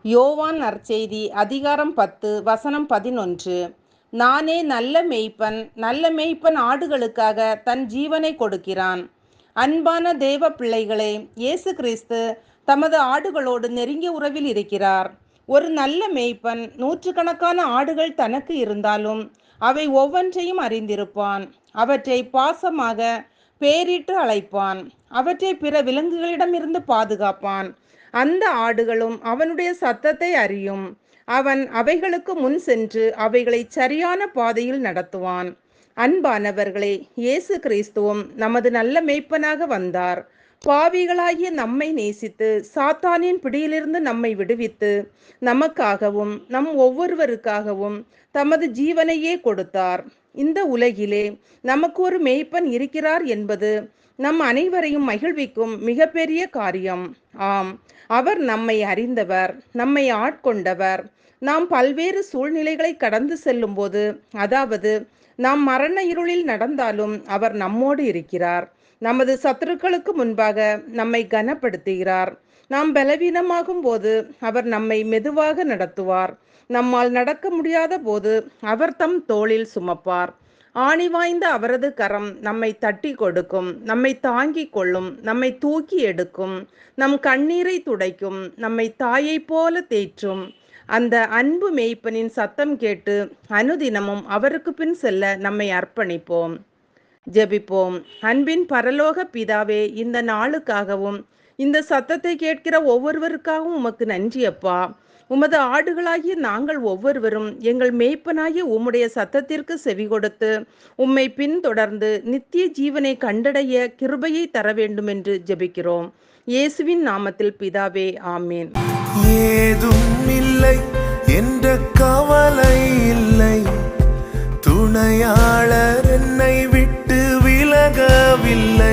யோவான் நற்செய்தி அதிகாரம் 10 வசனம் 11. நானே நல்ல மேய்ப்பன், நல்ல மேய்ப்பன் ஆடுகளுக்காக தன் ஜீவனை கொடுக்கிறான். அன்பான தேவ பிள்ளைகளே, இயேசு கிறிஸ்து தமது ஆடுகளோடு நெருங்கிய உறவில் இருக்கிறார். ஒரு நல்ல மேய்ப்பன் நூற்றுக்கணக்கான ஆடுகள் தனக்கு இருந்தாலும் அவை ஒவ்வொன்றையும் அறிந்திருப்பான். அவற்றை பாசமாக பேரிட்டு அழைப்பான். அவற்றை பிற விலங்குகளிடமிருந்து பாதுகாப்பான். அந்த ஆடுகளும் அவனுடைய சத்தத்தை அறியும். அவன் அவைகளுக்கு முன் சென்று அவைகளை சரியான பாதையில் நடத்துவான். அன்பானவர்களே, இயேசு கிறிஸ்துவும் நமது நல்ல மேய்ப்பனாக வந்தார். பாவிகளாகிய நம்மை நேசித்து சாத்தானின் பிடியிலிருந்து நம்மை விடுவித்து நமக்காகவும் நம் ஒவ்வொருவருக்காகவும் தமது ஜீவனையே கொடுத்தார். இந்த உலகிலே நமக்கு ஒரு மேய்ப்பன் இருக்கிறார் என்பது நம் அனைவரையும் மகிழ்விக்கும் மிகப்பெரிய காரியம். ஆம், அவர் நம்மை அறிந்தவர், நம்மை ஆட்கொண்டவர். நாம் பல்வேறு சூழ்நிலைகளை கடந்து செல்லும் போது, அதாவது நாம் மரண இருளில் நடந்தாலும் அவர் நம்மோடு இருக்கிறார். நமது சத்துருக்களுக்கு முன்பாக நம்மை கனப்படுத்துகிறார். நாம் பலவீனமாகும் போது அவர் நம்மை மெதுவாக நடத்துவார். நம்மால் நடக்க முடியாத போது அவர் தம் தோளில் சுமப்பார். ஆணி வாய்ந்த அவரது கரம் நம்மை தட்டி கொடுக்கும், நம்மை தாங்கிக் கொள்ளும், நம்மை தூக்கி எடுக்கும், நம் கண்ணீரை துடைக்கும், நம்மை தாயை போல தேற்றும். அந்த அன்பு மேய்ப்பனின் சத்தம் கேட்டு அனுதினமும் அவருக்கு பின் செல்ல நம்மை அர்ப்பணிப்போம். ஜெபிப்போம். அன்பின் பரலோக பிதாவே, இந்த நாளுக்காகவும் இந்த சத்தத்தை கேட்கிற ஒவ்வொருவருக்காகவும் உமக்கு நன்றி அப்பா. உமது ஆடுகளாகிய நாங்கள் ஒவ்வொருவரும் எங்கள் மேய்ப்பனாகிய உம்முடைய சத்தத்திற்கு செவி கொடுத்து உம்மை பின்தொடர்ந்து நித்திய ஜீவனை கண்டடைய கிருபையை தர வேண்டும் என்று ஜெபிக்கிறோம். இயேசுவின் நாமத்தில் பிதாவே, ஆமேன். ஏதும் இல்லை என்ற கவலை இல்லை, துணையாளர் என்னை விட்டு விலகவில்லை.